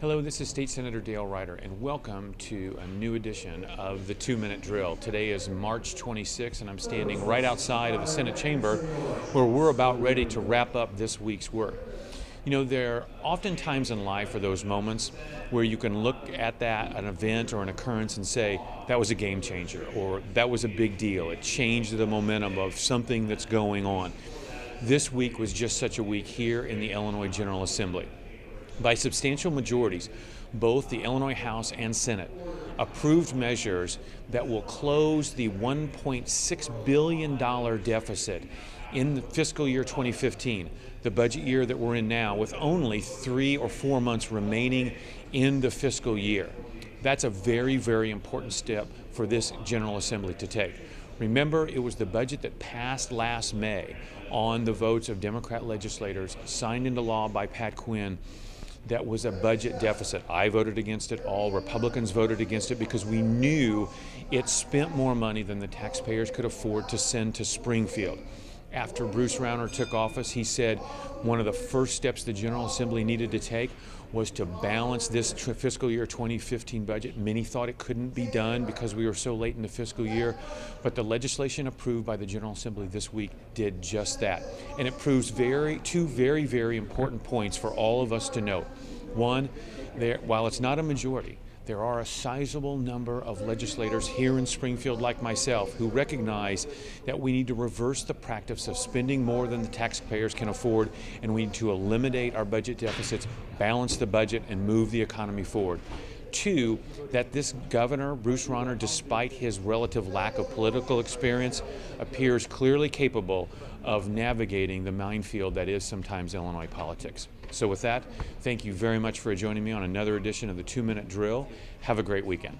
Hello, this is State Senator Dale Ryder, and welcome to a new edition of the 2-Minute Drill. Today is March 26, and I'm standing right outside of the Senate chamber where we're about ready to wrap up this week's work. You know, there are often times in life are those moments where you can look at an event or an occurrence and say, that was a game changer, or that was a big deal. It changed the momentum of something that's going on. This week was just such a week here in the Illinois General Assembly. By substantial majorities, both the Illinois House and Senate approved measures that will close the $1.6 billion deficit in the fiscal year 2015, the budget year that we're in now, with only 3 or 4 months remaining in the fiscal year. That's a very, very important step for this General Assembly to take. Remember, it was the budget that passed last May on the votes of Democrat legislators, signed into law by Pat Quinn, that was a budget deficit. I voted against it. All Republicans voted against it because we knew it spent more money than the taxpayers could afford to send to Springfield. After Bruce Rauner took office, he said one of the first steps the General Assembly needed to take was to balance this fiscal year 2015 budget. Many thought it couldn't be done because we were so late in the fiscal year, but the legislation approved by the General Assembly this week did just that. And it proves two very, very important points for all of us to note. One, while it's not a majority, there are a sizable number of legislators here in Springfield like myself who recognize that we need to reverse the practice of spending more than the taxpayers can afford, and we need to eliminate our budget deficits, balance the budget, and move the economy forward. Two, that this governor, Bruce Rauner, despite his relative lack of political experience, appears clearly capable of navigating the minefield that is sometimes Illinois politics. So with that, thank you very much for joining me on another edition of the 2-Minute Drill. Have a great weekend.